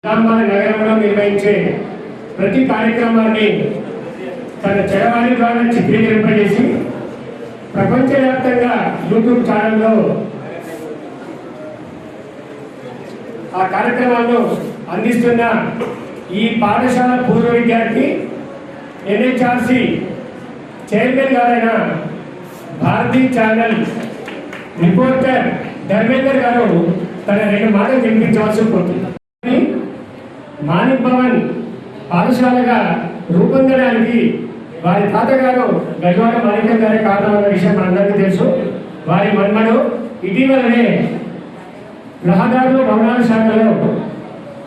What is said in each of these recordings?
నగరంలో నిర్వహించే ప్రతి కార్యక్రమాన్ని తన చరవాణి ద్వారా చిత్రీకరింపజేసి ప్రపంచవ్యాప్తంగా యూట్యూబ్ ఛానల్లో ఆ కార్యక్రమాలను అందిస్తున్న ఈ పాఠశాల పూర్వ విద్యార్థి NHRC చైర్మన్ గారైన భారతీ ఛానల్ రిపోర్టర్ ధర్మేందర్ గారు తన 2 మాటలు వినిపించవలసి ఉంటుంది. మాణిక్ భవన్ పాఠశాలగా రూపొందడానికి వారి తాతగారు గజవాడ మాణిక్యం గారే కారణమన్న విషయం మనందరికీ తెలుసు. వారి మన్మడు ఇటీవలనే రహదారులు భవనాల శాఖలో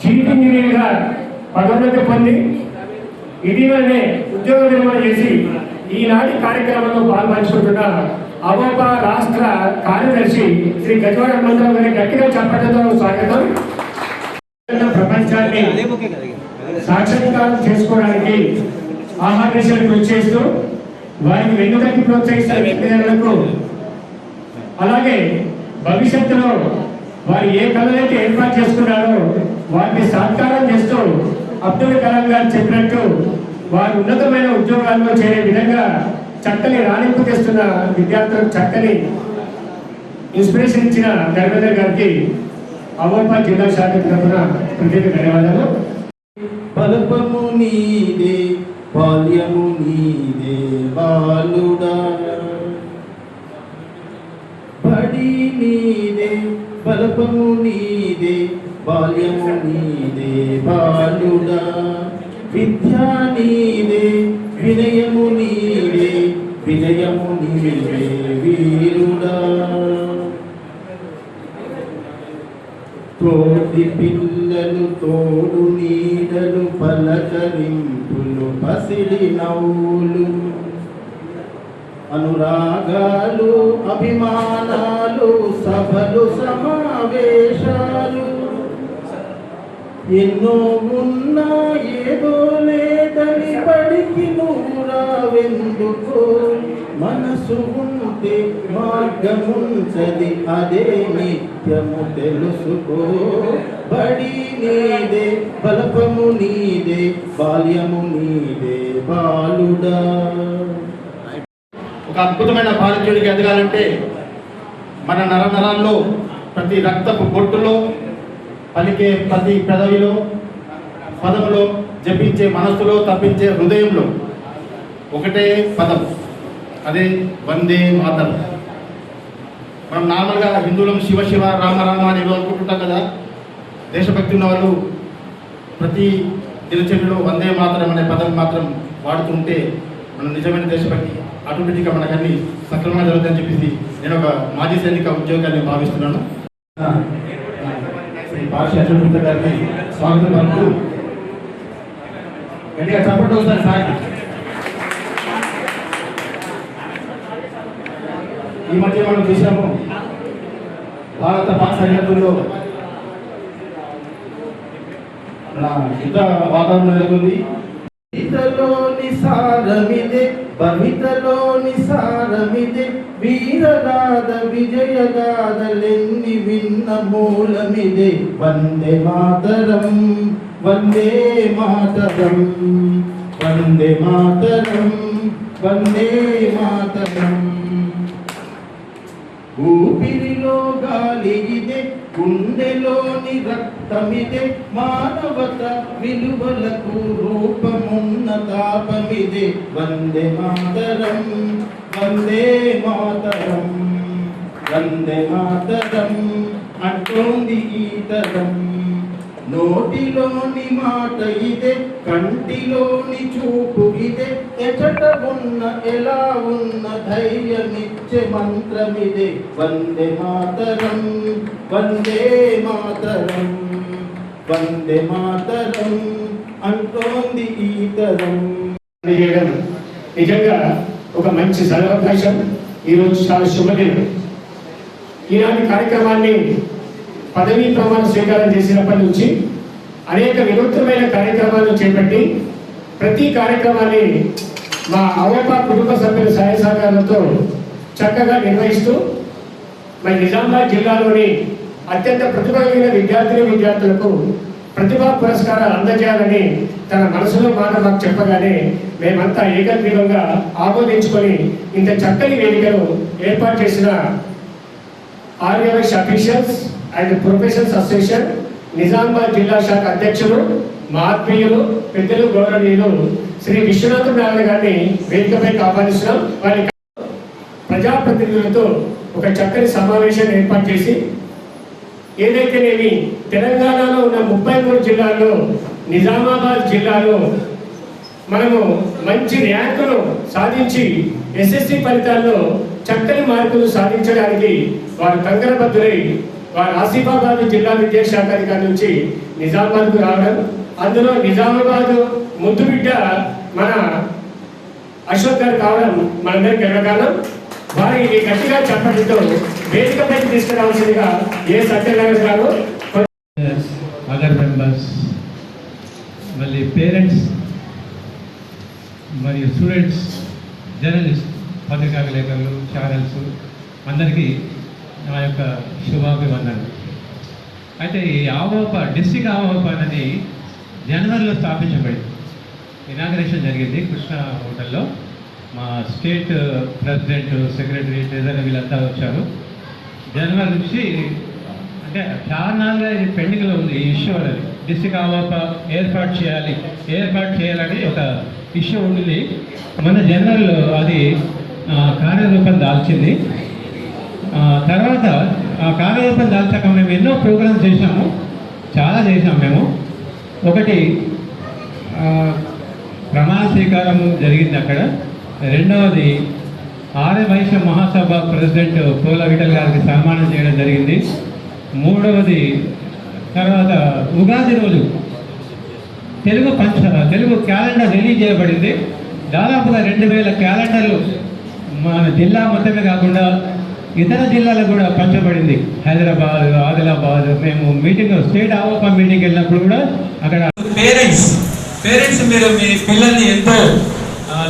చీఫ్ ఇంజనీర్గా పదోన్నతి పొంది ఇటీవలనే ఉద్యోగ విరమణ చేసి ఈనాటి కార్యక్రమంలో పాల్పంచుకుంటున్న అవోపా రాష్ట్ర కార్యదర్శి శ్రీ గజవాడ హనుమంతరావు గారి గట్టిగా చప్పట్లతో స్వాగతం. ప్రపంచాన్ని సాక్షాత్కారం చేసుకోవడానికి ఆహార్నిశలు కృషి చేస్తూ వారికి వెన్నుతట్టి ప్రోత్సహిస్తున్న విద్యార్థులకు అలాగే భవిష్యత్తులో వారు ఏ కళలైతే ఏర్పాటు చేసుకున్నారో వాటిని సాకారం చేస్తూ అబ్దుల్ కలాం గారు చెప్పినట్టు వారు ఉన్నతమైన ఉద్యోగాల్లో చేరే విధంగా చక్కని రాణింపు తెస్తున్న విద్యార్థులకు చక్కని ఇన్స్పిరేషన్ ఇచ్చిన ధర్మేందర్ గారికి అవోపా జిల్లా శాఖ తరఫున ప్రత్యేక ధన్యవాదాలు. బలపము నీదే బాల్యము నీదే బాలుడా, బడి నీదే బలపము నీదే బాల్యము నీదే బాలుడా, విద్యా నీదే వినయము నీదే విజయము నీదే వీరుడా, తోటి పిల్లలు తోడు నీడలు పలకరింపులు పసిడి నవ్వులు అనురాగాలు అభిమానాలు సభలు సమావేశాలు ఎన్నో ఉన్నా ఏదో లేదని పడికి నువ్వు రావెందుకో, మనసు ఉంటే మార్గముంచది అదే నిత్యము తెలుసుకో, బడి నీదే బలపము నీదే బాల్యము నీదే బాలుడా. ఒక అద్భుతమైన భారతీయుడికి ఎదగాలంటే మన నరనరాల్లో ప్రతి రక్తపు బొట్టులో పలికే ప్రతి పెదవిలో పదములో జపించే మనస్సులో తప్పించే హృదయంలో ఒకటే పదం, అదే వందే మాతరం. మనం నార్మల్గా హిందువులం శివ శివ రామ రామ అని అనుకుంటుంటాం కదా. దేశభక్తి ఉన్న వాళ్ళు ప్రతి దినచర్యలో వందే మాతరం అనే పదం మాత్రం వాడుతుంటే మనం నిజమైన దేశభక్తి ఆటోమేటిక్గా మనకన్నీ సక్రమంగా జరుగుతుందని చెప్పేసి నేను ఒక మాజీ సైనిక ఉద్యోగాన్ని భావిస్తున్నాను. భాష అశ్వత గారికి స్వాగతం పలుకుతూ గట్టిగా చప్పట్లు ఒకసారి సాగి. ఈ మధ్య మనం చూసాము భారత పాక్ సరిహద్దుల్లో యుద్ధ వాతావరణం నెలకొంది. ఇతలోని సారమిదే భవితలోని సారమిదే వీరగాథ విజయగాథలెన్ని విన్న మూలమిదే, వందే మాతరం వందే మాతరం వందే మాతరం వందే మాతరం. ఊపిరిలో గాలి ఇదే గుండెలోని రక్తమిదే, మానవత విలువలకు రూపమున్న తాపమిదే, వందే మాతరం వందే మాతరం వందే మాతరం అంటోంది ఈ తరం. నోటిలోని మాట ఇదే కంటిలోని చూపు ఇదే, ఎచట ఉన్న ఎలా ఉన్న ధైర్యమిచ్చే మంత్రమిదే, వందే మాతరం వందే మాతరం వందే మాతరం అంటోంది ఈ తరం. నిజంగా ఒక మంచి సదవకాశం. ఈరోజు చాలా శుభదినం. ఈనాటి కార్యక్రమాన్ని పదవీ ప్రమాణ స్వీకారం చేసినప్పటి నుంచి అనేక వినూత్నమైన కార్యక్రమాలను చేపట్టి ప్రతి కార్యక్రమాన్ని మా అవోపా కుటుంబ సభ్యుల సహాయ సహకారాలతో చక్కగా నిర్వహిస్తూ మరి నిజామాబాద్ జిల్లాలోని అత్యంత ప్రతిభ కలిగిన విద్యార్థులకు ప్రతిభా పురస్కారాలు అందజేయాలని తన మనసులో మాట మాకు చెప్పగానే మేమంతా ఏకగ్రీవంగా ఆమోదించుకొని ఇంత చక్కని వేదికను ఏర్పాటు చేసిన Aryavaishya officials and professionals association Nizamabad జిల్లా శాఖ అధ్యక్షులు మా ఆత్మీయులు పెద్దలు గౌరవనీయులు శ్రీ విశ్వనాథ నారాయణ గారిని వేదికపై ఆహ్వానిస్తున్నాం. వారి ప్రజాప్రతినిధులతో ఒక చక్కని సమావేశాన్ని ఏర్పాటు చేసి ఏదైతేనేమి తెలంగాణలో ఉన్న 33 జిల్లాల్లో నిజామాబాద్ జిల్లాలో మనము మంచి ర్యాంకులు సాధించి ఎస్ఎస్సి ఫలితాల్లో చక్కని మార్కులు సాధించడానికి వారు కంకణబద్ధులై వారు ఆసిఫాబాద్ జిల్లా విద్యాశాఖ అధికారి నుంచి నిజామాబాద్కు రావడం, అందులో నిజామాబాద్ ముద్దు బిడ్డ మన అశోక్ గారు కావడం మనందరికీ గర్వకారణం. వారికి గట్టిగా చెప్పడంతో వేదికపైకి తీసుకురావాల్సిందిగా ఏ సత్యనారాయణ గారు, అదర్ మెంబర్స్, మళ్ళీ పేరెంట్స్ మరియు స్టూడెంట్స్, జర్నలిస్ట్, పత్రికా విలేకరులు, ఛానల్స్ అందరికీ నా యొక్క శుభాభివందనలు. అయితే ఈ డిస్ట్రిక్ట్ ఆవోప అనేది జనవరిలో స్థాపించబడింది. ఇనాగరేషన్ జరిగింది కృష్ణ హోటల్లో. మా స్టేట్ ప్రెసిడెంట్, సెక్రటరీ, ట్రెజరర్ వీళ్ళంతా వచ్చారు. జనవరి నుంచి అంటే చాలా నాలుగా ఇది పెండింగ్లో ఉంది ఈ ఇష్యూ అనేది. డిస్ట్రిక్ట్ ఆవోప ఏర్పాటు చేయాలని ఒక ఇష్యూ ఉంది. మన జనవరిలో అది కార్యరూపం దాల్చింది. తర్వాత ఆ కార్యరూపం దాల్చాక మేము ఎన్నో ప్రోగ్రామ్స్ చేసాము, చాలా చేసాం మేము. ఒకటి ప్రమాణ స్వీకారం జరిగింది అక్కడ. రెండవది ఆర్యవైశ్య మహాసభ ప్రెసిడెంట్ పోల విఠల్ గారికి సన్మానం చేయడం జరిగింది. మూడవది తర్వాత ఉగాది రోజు తెలుగు క్యాలెండర్ రిలీజ్ చేయబడింది. దాదాపుగా 2000 క్యాలెండర్లు మన జిల్లా మొత్తమే కాకుండా ఇతర జిల్లాలకు కూడా పంచబడింది. హైదరాబాద్, ఆదిలాబాద్. మేము మీటింగ్, స్టేట్ ఆవోప మీటింగ్ వెళ్ళినప్పుడు కూడా అక్కడ పేరెంట్స్ మీరు మీ పిల్లల్ని ఎంతో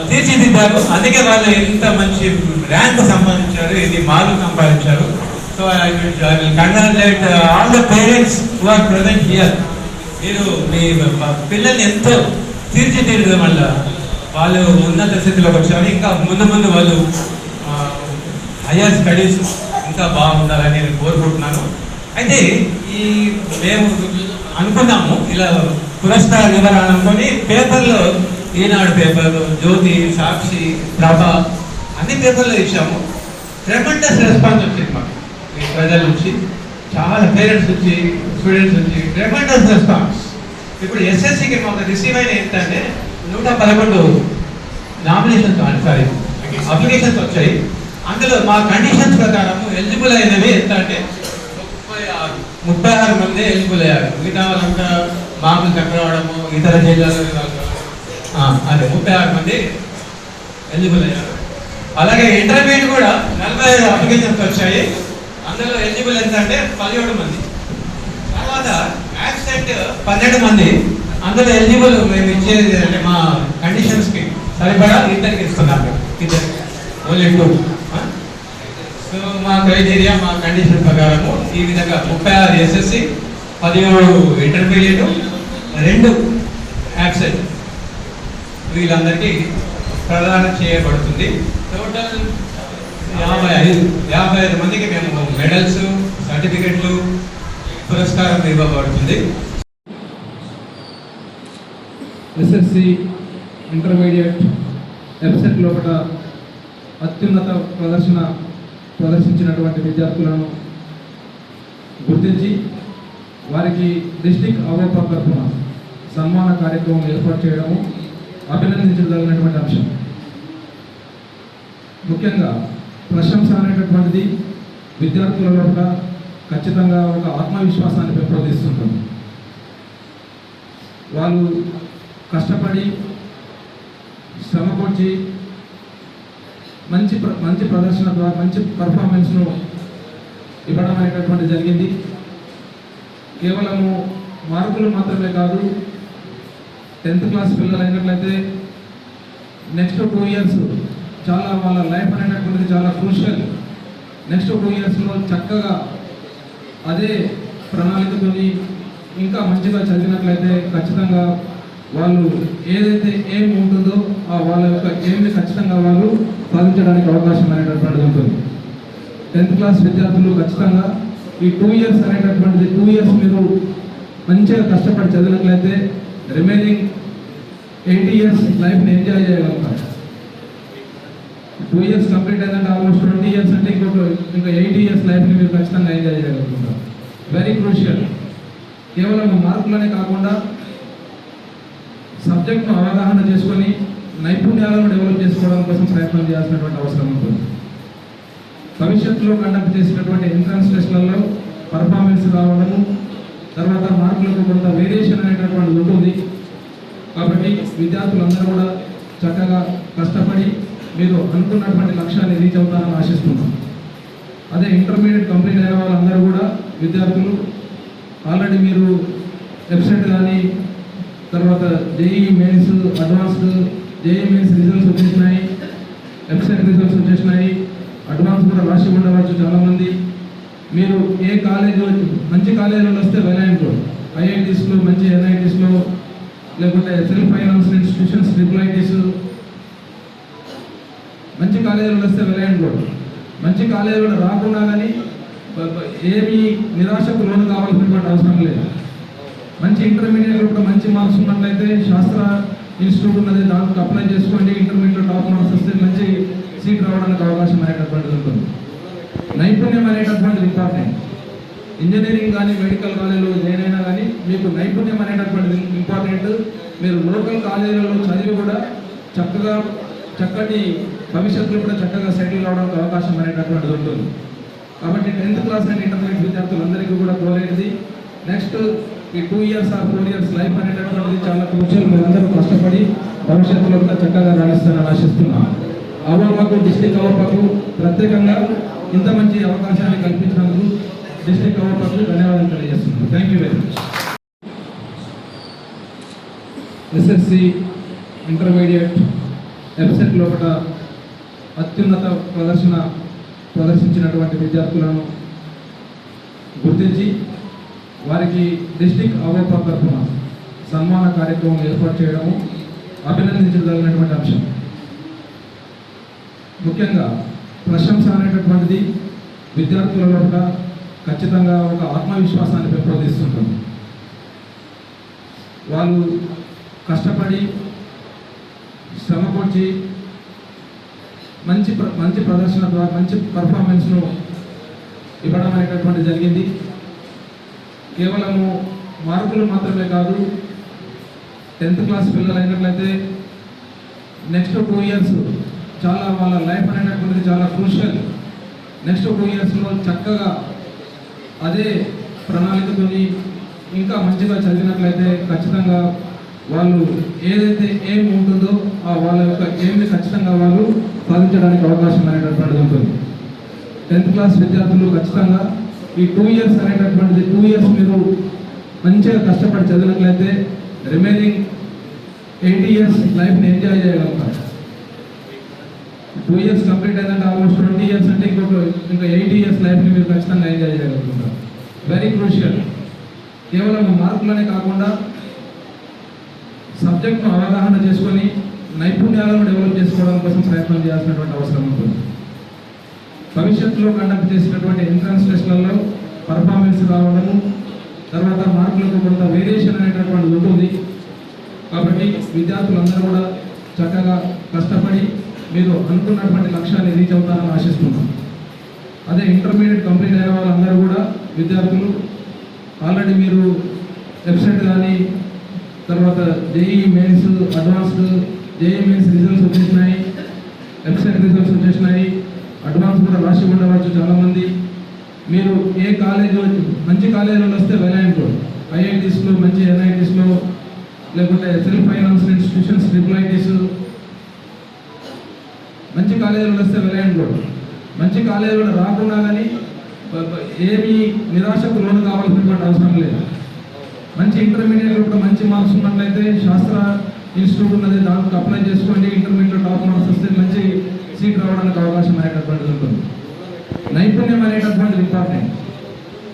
తీర్చిదిద్దారు, అందుకే వాళ్ళు ఎంత మంచి ర్యాంక్ సంపాదించారు, ఇది మార్కులు సంపాదించారు. So I will congratulate all the parents who are present here. మీరు మీ పిల్లల్ని ఎంతో తీర్చిదిద్దడం వల్ల వాళ్ళు ఉన్నత స్థితిలోకి వచ్చారు. ఇంకా ముందు వాళ్ళు హయ్యర్ స్టడీస్ ఇంకా బాగుండాలని నేను కోరుకుంటున్నాను. అయితే మేము అనుకున్నాము ఇలా పురస్కార వివరణ అనుకొని పేపర్లో, ఈనాడు పేపర్లో, జ్యోతి, సాక్షి, ప్రభ అన్ని పేపర్లో ఇచ్చాము. ట్రెమెండస్ రెస్పాన్స్ వచ్చింది మాకు ఈ ప్రజల నుంచి, చాలా పేరెంట్స్ నుంచి, స్టూడెంట్స్ నుంచి ట్రెమెండస్ రెస్పాన్స్. ఇప్పుడు ఎస్ఎస్సికి మాకు రిసీవ్ అయిన ఏంటంటే 111 నామినేషన్స్, అప్లికేషన్స్ వచ్చాయి. అందులో మా కండిషన్స్ ప్రకారం ఎలిజిబుల్ అయినవి ఎంత అంటే 36 మంది ఎలిజిబుల్ అయ్యారు. మిగతా వాళ్ళంతా మామూలు చక్రవాడము, ఇతర జిల్లాలో అదే 36 మంది ఎలిజిబుల్ అయ్యారు. అలాగే ఇంటర్మీడియట్ కూడా 45 అప్లికేషన్స్ వచ్చాయి. అందులో ఎలిజిబుల్ ఎంత అంటే 17 మంది. తర్వాత యాక్సెప్ట్ 12 మంది. అందులో ఎలిజిబుల్ మేము ఇచ్చేది అంటే మా కండిషన్స్కి సరిపడా ఇద్దరికి ఇస్తున్నాము, ఇద్దరికి ఓన్లీ 2. సో మా క్రైటీరియా, మా కండిషన్ ప్రకారము ఈ విధంగా 36 ఎస్ఎస్సి, 17 ఇంటర్మీడియట్, 2 యాక్సెప్ట్ వీళ్ళందరికీ ప్రదానం చేయబడుతుంది. టోటల్ 55 మందికి మేము మెడల్స్, సర్టిఫికెట్లు, పురస్కారం ఇవ్వబడుతుంది. ఎస్ఎస్సి, ఇంటర్మీడియట్, ఎఫ్సెట్ లోపల అత్యున్నత ప్రదర్శించినటువంటి విద్యార్థులను గుర్తించి వారికి డిస్ట్రిక్ట్ ఆవోప తరఫున సన్మాన కార్యక్రమం ఏర్పాటు చేయడము అభినందించదగినటువంటి అంశం. ముఖ్యంగా ప్రశంస అనేటటువంటిది విద్యార్థులలో కూడా ఖచ్చితంగా ఒక ఆత్మవిశ్వాసాన్ని పెంపొందిస్తుంటుంది. వాళ్ళు కష్టపడి శ్రమకొచ్చి మంచి ప్రదర్శన ద్వారా మంచి పర్ఫార్మెన్స్ను ఇవ్వడం అనేటటువంటి జరిగింది. కేవలము మార్కులు మాత్రమే కాదు, 10th క్లాస్ పిల్లలు అయినట్లయితే నెక్స్ట్ 2 ఇయర్స్ చాలా వాళ్ళ లైఫ్ అనేటటువంటిది చాలా క్రూషియల్. నెక్స్ట్ 2 ఇయర్స్లో చక్కగా అదే ప్రణాళికతోని ఇంకా మంచిగా చదివినట్లయితే ఖచ్చితంగా వాళ్ళు ఏదైతే ఏం ఉంటుందో వాళ్ళ యొక్క ఏమి ఖచ్చితంగా వాళ్ళు సాధించడానికి అవకాశం అనేటటువంటిది ఉంటుంది. 10th క్లాస్ విద్యార్థులు ఖచ్చితంగా ఈ 2 ఇయర్స్ అనేటటువంటిది 2 ఇయర్స్ మీరు మంచిగా కష్టపడి చదివినట్లయితే రిమైనింగ్ 80 ఇయర్స్ లైఫ్ని ఎంజాయ్ చేయగలుగుతారు. 2 ఇయర్స్ కంప్లీట్ అయిందంటే ఆల్మోస్ట్ 20 ఇయర్స్ అంటే ఇంకా 80 ఇయర్స్ లైఫ్ని మీరు ఖచ్చితంగా ఎంజాయ్ చేయగలుగుతారు. Very crucial. కేవలం మార్కులనే కాకుండా సబ్జెక్ట్ను అవగాహన చేసుకొని నైపుణ్యాలను డెవలప్ చేసుకోవడం కోసం ప్రయత్నం చేయాల్సినటువంటి అవసరం ఉంటుంది. భవిష్యత్తులో కండక్ట్ చేసినటువంటి ఎంట్రన్స్ టెస్ట్లలో పర్ఫార్మెన్స్ రావడము, తర్వాత మార్కులకు కొంత వేరియేషన్ అనేటటువంటిది ఉంటుంది. కాబట్టి విద్యార్థులందరూ కూడా చక్కగా కష్టపడి మీరు అనుకున్నటువంటి లక్ష్యాన్ని రీచ్ అవుతారని ఆశిస్తున్నాం. అదే ఇంటర్మీడియట్ కంప్లీట్ అయిన వాళ్ళందరూ కూడా విద్యార్థులు ఆల్రెడీ మీరు వెబ్సైట్ కానీ తర్వాత JEE mains advanced JEE mains results వచ్చేసినాయి, వెబ్సైట్ రిజల్ట్స్ వచ్చేసినాయి, అడ్వాన్స్ కూడా రాసి ఉండవచ్చు చాలామంది. మీరు ఏ కాలేజీ మంచి కాలేజీలో వస్తే వెలైన్లో ఐఐటీస్లో మంచి ఎన్ఐటీస్లో లేకుంటే సెల్ఫ్ ఫైనాన్స్ ఇన్స్టిట్యూషన్స్ ట్రిపుల్ మంచి కాలేజీలో వస్తే వెలైన్లో మంచి కాలేజీలో రాకుండా కానీ ఏమీ నిరాశకు లోను కావాల్సినటువంటి అవసరం లేదు. మంచి ఇంటర్మీడియట్లో కూడా మంచి మార్క్స్ ఉన్నట్లయితే శాస్త్ర ఇన్స్టిట్యూట్ ఉన్నది, దానికి అప్లై చేసుకోండి. ఇంటర్మీడియట్లో టాప్ మార్క్స్ వస్తే మంచి సీట్ రావడానికి అవకాశం అనేటటువంటిది ఉంటుంది. నైపుణ్యం అనేటటువంటిది ఇంపార్టెంట్. ఇంజనీరింగ్ కానీ మెడికల్ కాలేజీలో జాయిన్ అయినా కానీ మీకు నైపుణ్యం అనేటటువంటిది ఇంపార్టెంట్. మీరు లోకల్ కాలేజీలలో చదివి కూడా చక్కటి భవిష్యత్తులో కూడా చక్కగా సెటిల్ అవడానికి అవకాశం అనేటటువంటిది ఉంటుంది. కాబట్టి 10th క్లాస్ అండ్ ఇంటర్మీడియట్ విద్యార్థులందరికీ కూడా కోరేది నెక్స్ట్ ఈ 2 ఇయర్స్ ఆర్ 4 ఇయర్స్ లైఫ్ అనేటటువంటిది చాలా క్రూషియల్. మీరందరూ కష్టపడి భవిష్యత్తులో కూడా చక్కగా రాణిస్తారని ఆశిస్తున్నాం. అవమాకు డిస్ట్రిక్ట్ అవపాకు ప్రత్యేకంగా ఇంత మంచి అవకాశాన్ని కల్పించినందుకు డిస్ట్రిక్ట్ అవపాకు ధన్యవాదాలు తెలియజేస్తున్నాను. Thank you very much. SSC intermediate website లోపల అత్యున్నత ప్రదర్శించినటువంటి విద్యార్థులను గుర్తించి వారికి డిస్ట్రిక్ట్ అవోపా తరఫున సన్మాన కార్యక్రమం ఏర్పాటు చేయడము అభినందించదగినటువంటి అంశం. ముఖ్యంగా ప్రశంస అనేటటువంటిది విద్యార్థులలో కూడా ఖచ్చితంగా ఒక ఆత్మవిశ్వాసాన్ని పెంపొందిస్తుంటుంది. వాళ్ళు కష్టపడి శ్రమపడి మంచి ప్రదర్శన ద్వారా మంచి పర్ఫార్మెన్స్ను ఇవ్వడం అనేటటువంటి జరిగింది. కేవలము మార్కులు మాత్రమే కాదు, 10th క్లాస్ పిల్లలు అయినట్లయితే నెక్స్ట్ 2 ఇయర్స్ చాలా వాళ్ళ లైఫ్ అనేటటువంటిది చాలా క్రూషియల్. నెక్స్ట్ 2 ఇయర్స్లో చక్కగా అదే ప్రణాళికతో ఇంకా మంచిగా చదివినట్లయితే ఖచ్చితంగా వాళ్ళు ఏదైతే ఏం ఉంటుందో వాళ్ళ యొక్క ఏమి ఖచ్చితంగా వాళ్ళు సాధించడానికి అవకాశం అనేటటువంటిది ఉంటుంది. 10th క్లాస్ విద్యార్థులు ఖచ్చితంగా ఈ 2 ఇయర్స్ అనేటటువంటిది 2 ఇయర్స్ మీరు మంచిగా కష్టపడి చదివినట్లయితే రిమైనింగ్ 80 ఇయర్స్ లైఫ్ని ఎంజాయ్ చేయగలుగుతారు. 2 ఇయర్స్ కంప్లీట్ అయిందంటే ఆల్మోస్ట్ 20 ఇయర్స్ అంటే ఇంకా 80 ఇయర్స్ లైఫ్ని మీరు ఖచ్చితంగా ఎంజాయ్ చేయగలుగుతారు. Very crucial. కేవలం మార్కులనే కాకుండా సబ్జెక్ట్ను అవగాహన చేసుకొని నైపుణ్యాలను డెవలప్ చేసుకోవడం కోసం ప్రయత్నం చేయాల్సినటువంటి అవసరం ఉంటుంది. భవిష్యత్తులో కండక్ట్ చేసినటువంటి ఎంట్రన్స్ టెస్ట్లలో పర్ఫార్మెన్స్ రావడము, తర్వాత మార్కులకు కొంత వేరియేషన్ అనేటటువంటిది ఉంటుంది. కాబట్టి విద్యార్థులందరూ కూడా చక్కగా కష్టపడి మీరు అనుకున్నటువంటి లక్ష్యాన్ని రీచ్ అవుతారని ఆశిస్తున్నాం. అదే ఇంటర్మీడియట్ కంప్లీట్ అయిన వాళ్ళందరూ కూడా విద్యార్థులు ఆల్రెడీ మీరు వెబ్సైట్ కానీ తర్వాత JEE mains advanced JEE mains results వచ్చేసినాయి, వెబ్సైట్ రిజల్ట్స్ వచ్చేసినాయి, అడ్వాన్స్ కూడా రాసి ఉండవచ్చు చాలామంది. మీరు ఏ కాలేజీలో మంచి కాలేజీలో వస్తే వెలైన్లో ఐఐటీస్లో మంచి ఎన్ఐటీస్లో లేకుంటే సెల్ఫ్ ఫైనాన్స్ ఇన్స్టిట్యూషన్స్ ట్రిపుల్ మంచి కాలేజీలో వస్తే వెలైన్లో మంచి కాలేజీలో రాకుండా కానీ ఏమీ నిరాశకు లోను కావాల్సినటువంటి అవసరం లేదు. మంచి ఇంటర్మీడియట్లో కూడా మంచి మార్క్స్ ఉన్నట్లయితే శాస్త్ర ఇన్స్టిట్యూట్ ఉన్నది, దానికి అప్లై చేసుకోండి. ఇంటర్మీడియట్లో టాప్ మార్క్స్ వస్తే మంచి సీట్ రావడానికి అవకాశం అనేటటువంటిది ఉంటుంది. నైపుణ్యం అనేటటువంటిది ఇంపార్టెంట్.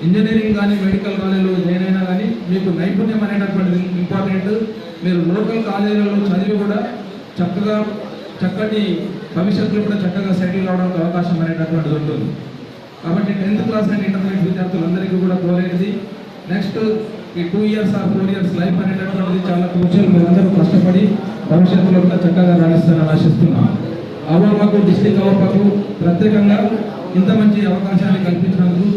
ఇంజనీరింగ్ కానీ మెడికల్ కాలేజీలో జాయిన్ అయినా కానీ మీకు నైపుణ్యం అనేటటువంటిది ఇంపార్టెంట్. మీరు లోకల్ కాలేజీలలో చదివి కూడా చక్కగా చక్కటి భవిష్యత్తులో కూడా చక్కగా సెటిల్ అవడానికి అవకాశం అనేటటువంటిది ఉంటుంది. కాబట్టి 10th క్లాస్ అండ్ ఇంటర్మీడియట్ విద్యార్థులందరికీ కూడా కోరేది నెక్స్ట్ ఈ 2 years or 4 years లైఫ్ అనేటటువంటిది చాలా క్రూషియల్. మీరందరూ కష్టపడి భవిష్యత్తులో కూడా చక్కగా రాణిస్తారని ఆశిస్తున్నాం. అవోపాకు డిస్ట్రిక్ట్ అవోపాకు ప్రత్యేకంగా ఇంత మంచి అవకాశాన్ని కల్పించినందుకు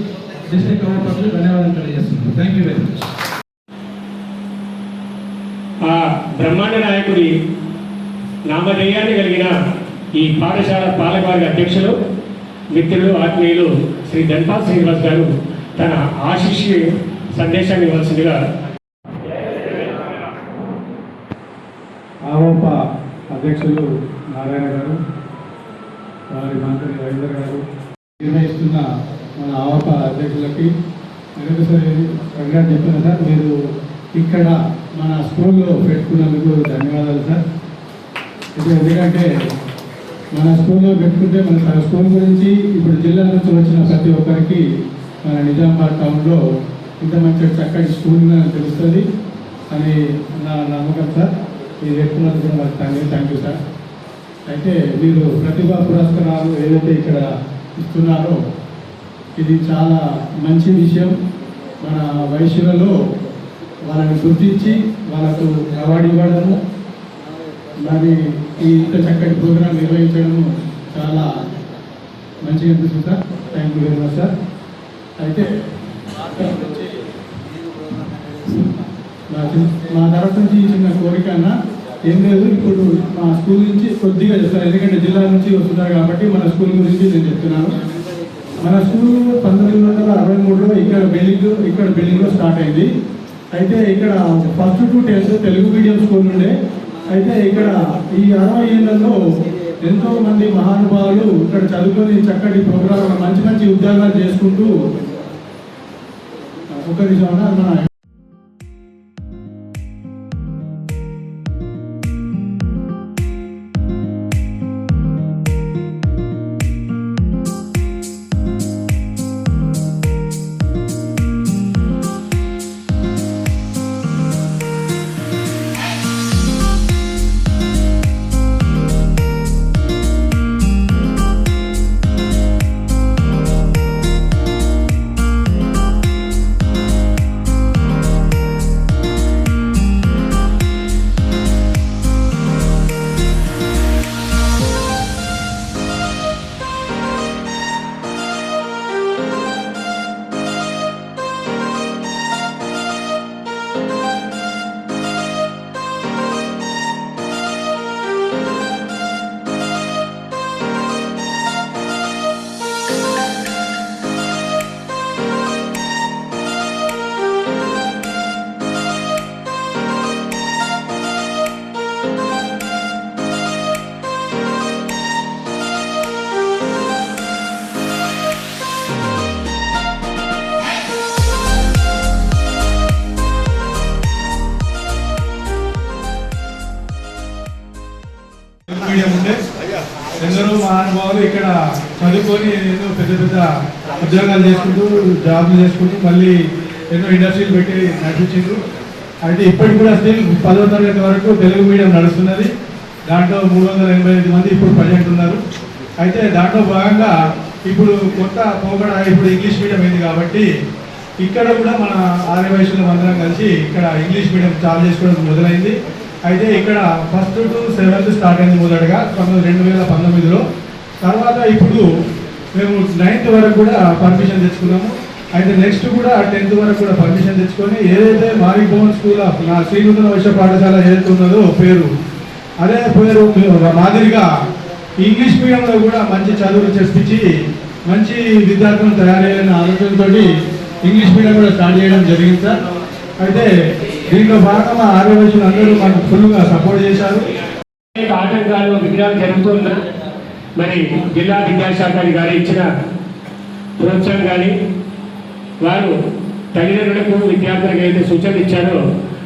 డిస్ట్రిక్ట్ అవోపాకు ధన్యవాదాలు తెలియజేస్తున్నాను. Thank you very much. ఆ బ్రహ్మాండ నాయకుడి నామధేయాన్ని కలిగిన ఈ పాఠశాల పాలకవర్గ అధ్యక్షులు మిత్రులు ఆత్మీయులు శ్రీ ధన్పాల్ శ్రీనివాస్ గారు తన ఆశీస్సు సందేశాన్ని ఇవ్వాల్సిందిగా. ఆవోప అధ్యక్షులు నారాయణ గారు, వారి మంత్రి రవీంద్ర గారు, నిర్వహిస్తున్న మన ఆవోప అధ్యక్షులకి ఒకసారి చెప్పిన సార్, మీరు ఇక్కడ మన స్కూల్లో పెట్టుకున్నందుకు ధన్యవాదాలు సార్. ఎందుకంటే మన స్కూల్లో పెట్టుకుంటే మన స్కూల్ గురించి ఇప్పుడు జిల్లా నుంచి వచ్చిన ప్రతి ఒక్కరికి మన నిజామాబాద్ టౌన్లో ఇంత మంచి చక్కటి స్కూల్ తెలుస్తుంది అని నా నమ్మకం సార్. మీరు పెట్టుకున్నందుకు కూడా మాకు థ్యాంక్ యూ సార్. అయితే మీరు ప్రతిభా పురస్కారాలు ఏదైతే ఇక్కడ ఇస్తున్నారో ఇది చాలా మంచి విషయం. మన వయసులలో వాళ్ళని గుర్తించి వాళ్ళకు అవార్డు ఇవ్వడము, మరి ఈ ఇంత చక్కటి ప్రోగ్రాం నిర్వహించడము చాలా మంచిగా అనిపిస్తుంది sir. Thank you very much sir. అయితే మా తరఫు నుంచి చిన్న కోరిక అన్న ఏం లేదు, ఇప్పుడు మా స్కూల్ నుంచి కొద్దిగా చెప్తాను, ఎందుకంటే జిల్లా నుంచి వస్తున్నారు కాబట్టి మన స్కూల్ గురించి నేను చెప్తున్నాను. మన స్కూల్ 1963లో ఇక్కడ బిల్డింగ్లో స్టార్ట్ అయింది. అయితే ఇక్కడ 1st to 10th Telugu medium school ఉండే. అయితే ఇక్కడ ఈ 60 ఏళ్లలో ఎంతో మంది మహానుభావులు ఇక్కడ చదువుకొని చక్కటి ప్రోగ్రాం మంచి మంచి ఉద్యోగాలు చేసుకుంటూ ఒకరి మన మీడియం ఉండే ఎందరో మహానుభావులు ఇక్కడ చదువుకొని ఎన్నో పెద్ద పెద్ద ఉద్యోగాలు చేసుకుంటూ జాబ్లు చేసుకుంటూ మళ్ళీ ఎన్నో ఇండస్ట్రీలు పెట్టి నడిపించారు. అయితే ఇప్పటికి కూడా స్టిల్ 10వ తరగతి వరకు తెలుగు మీడియం నడుస్తున్నది. దాంట్లో 385 మంది ఇప్పుడు ప్రజెంట్ ఉన్నారు. అయితే దాంట్లో భాగంగా ఇప్పుడు కొత్త పోగడ ఇప్పుడు ఇంగ్లీష్ మీడియం అయింది కాబట్టి ఇక్కడ కూడా మన ఆర్య వయసులో అందరం కలిసి ఇక్కడ ఇంగ్లీష్ మీడియం చాలు చేసుకోవడం మొదలైంది. అయితే ఇక్కడ 1st to 7th స్టార్ట్ అయింది మొదటగా 2019లో. తర్వాత ఇప్పుడు మేము 9th వరకు కూడా పర్మిషన్ తెచ్చుకున్నాము. అయితే నెక్స్ట్ కూడా 10th వరకు కూడా పర్మిషన్ తెచ్చుకొని ఏదైతే మారిభవన్ స్కూల్ ఆఫ్ నా శ్రీనూతన వైశ్య పాఠశాల ఏదైతే ఉన్నదో పేరు అదే పేరు మాదిరిగా ఇంగ్లీష్ మీడియంలో కూడా మంచి చదువులు చెప్పించి మంచి విద్యార్థులను తయారు చేయాలనే ఆలోచనతో ఇంగ్లీష్ మీడియం కూడా స్టార్ట్ చేయడం జరిగింది సార్. అయితే దీంట్లో భాగంగా ఆర్య వయసులు అందరూ మనకు ఫుల్గా సపోర్ట్ చేశారు. ఆటంకాలు విగ్రహాలు జరుగుతున్నా మరి జిల్లా విద్యాశాఖ గారు ఇచ్చిన ప్రోత్సాహం కానీ వారు తల్లిదండ్రులకు విద్యార్థులకు ఏదైతే సూచనలు ఇచ్చారో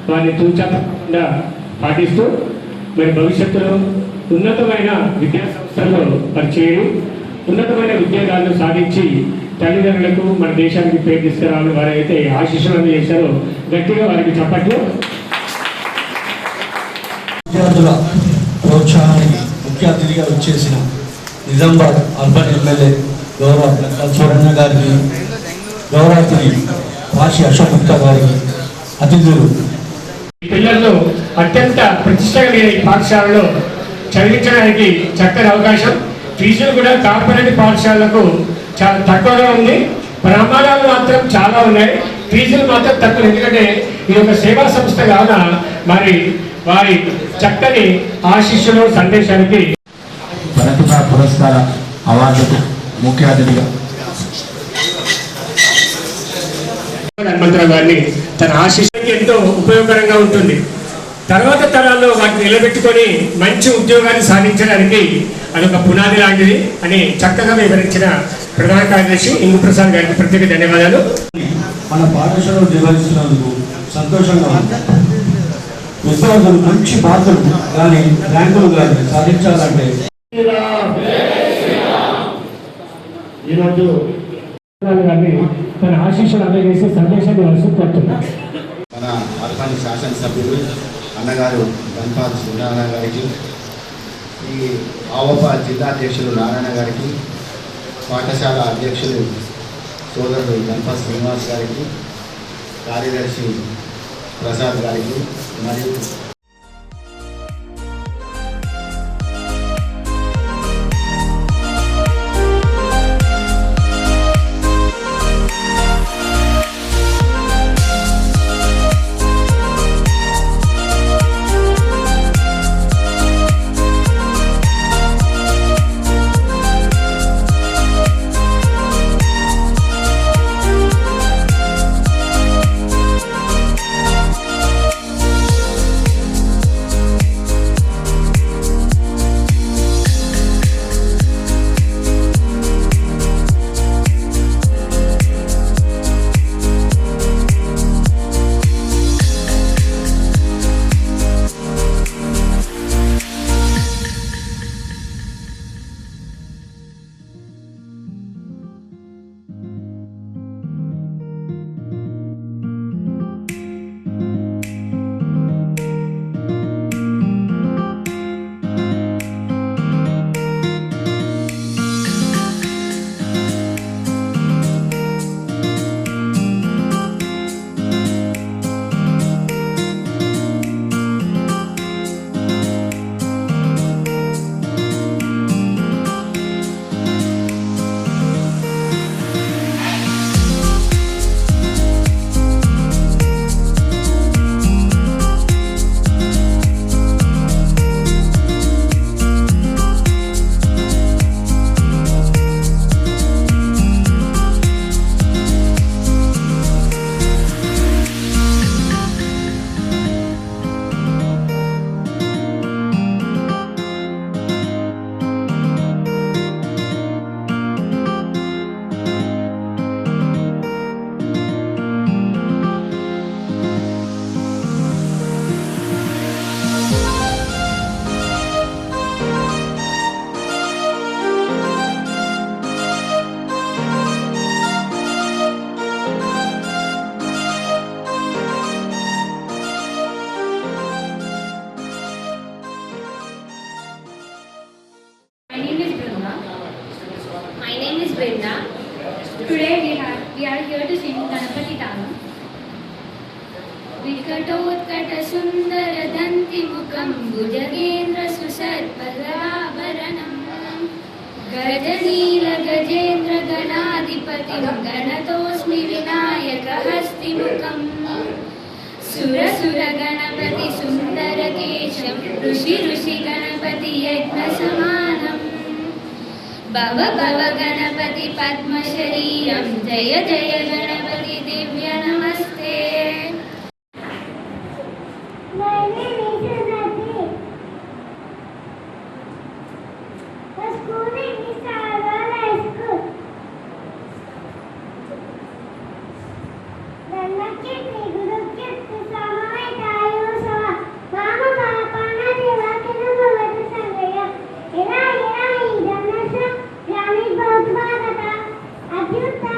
వారిని తూచకుండా పాటిస్తూ మరి భవిష్యత్తులో ఉన్నతమైన విద్యా సంస్థల్లో పరిచయం ఉన్నతమైన ఉద్యోగాలను సాధించి తల్లిదండ్రులకు మన దేశానికి పేరు తీసుకురావాలని వారైతే ఆశీస్సులను చేశారో గట్టిగా వారికి చప్పట్లు. విద్యార్థుల ప్రోత్సాహానికి ముఖ్య అతిథిగా వచ్చేసిన నిజామాబాద్ అర్బన్ ఎమ్మెల్యే గౌరవ సూరన్న గారికి, గౌరవశ్రీ వాషి అశోక్ గుప్తా గారికి, అతిథులు, పిల్లలను అత్యంత ప్రతిష్ట కలిగిన ఈ పాఠశాలలో చదివించడానికి చక్కని అవకాశం. ఫీజులు కూడా కార్పొరేట్ పాఠశాలలకు చాలా తక్కువగా ఉంది. ప్రమాణాలు మాత్రం చాలా ఉన్నాయి, ఫీజులు మాత్రం తక్కువ. ఎందుకంటే ఇది ఒక సేవా సంస్థ కావున మరి వారి చక్కని ఆశీస్సులు సందేశానికి ప్రతిభా పురస్కార అవార్డుకు ముఖ్య అతిథిగా హనుమంతరావు గారిని తన ఆశీస్సులకి ఎంతో ఉపయోగకరంగా ఉంటుంది. తర్వాత తరాల్లో వాటిని నిలబెట్టుకొని మంచి ఉద్యోగాన్ని సాధించడానికి అదొక పునాది లాంటిది అని చక్కగా వివరించిన ప్రధాన కార్యదర్శి ఇంగు ప్రసాద్ గారికి ప్రత్యేక ధన్యవాదాలు. మన పాఠశాలలో నిర్వహిస్తున్నందుకు సంతోషంగా ఉంది. విద్యార్థులు మంచి మార్కులు కానీ ర్యాంకులు కానీ సాధించాలంటే ఈరోజు గారిని తన ఆశీస్సులు అందజేసి సందేశాన్ని వలసపడుతున్నారు. మన అర్బన్ శాసనసభ్యులు అన్నగారు గణపాల్ సూర్యనారాయణ గారికి, ఈ ఆవప జిల్లా అధ్యక్షులు నారాయణ గారికి, పాఠశాల అధ్యక్షులు సోదరుడు గణపత్ శ్రీనివాస్ గారికి, కార్యదర్శి ప్రసాద్ గారికి మరియు Today we are here to sing Ganapati Tanam. Vikatotkata sundara danti mukam bhujagendra susarpadaavaranam gajanila gajendra ganadipatim ganatosmi vinayaka hasti mukam surasura ganapati sundara kesham rushi ganapati yajna samanam Bhava Bhava Ganapati Padma Shariram Jaya Jaya Ganapati Divya Namaste. My name is Nati. The school name is Sarvala School. Nannakiti Gurukiti Samai Tayo Sama Mama Mapana Deva Kina Bhavata Sangaya Ira Ira Idanasa Rami Bhagavata Adyutta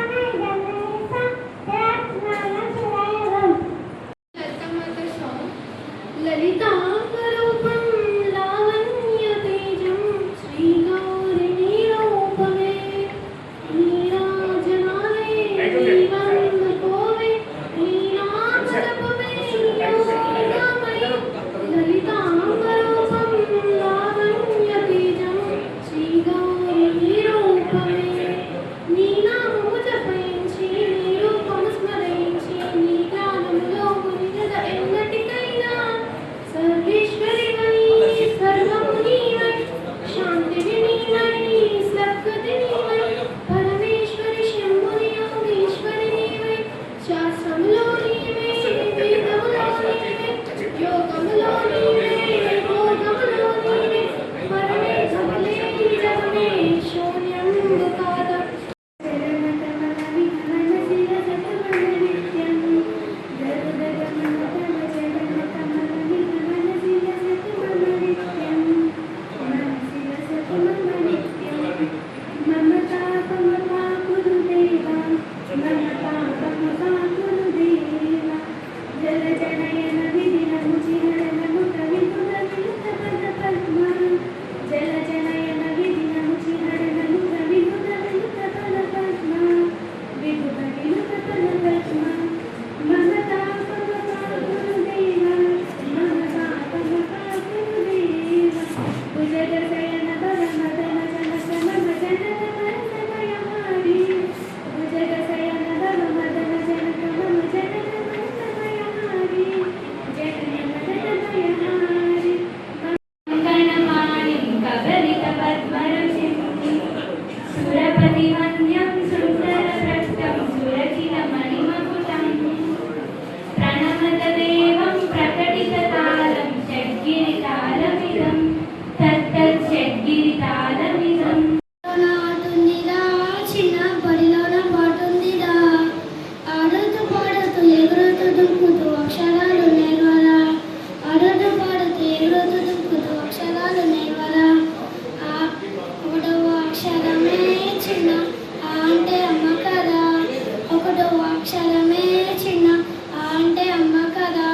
అక్షరమే చిన్న ఆ అంటే అమ్మ కదా,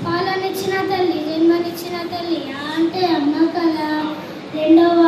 పాలనిచ్చిన తల్లి జన్మనిచ్చిన తల్లి ఆ అంటే అమ్మ కదా, రెండవ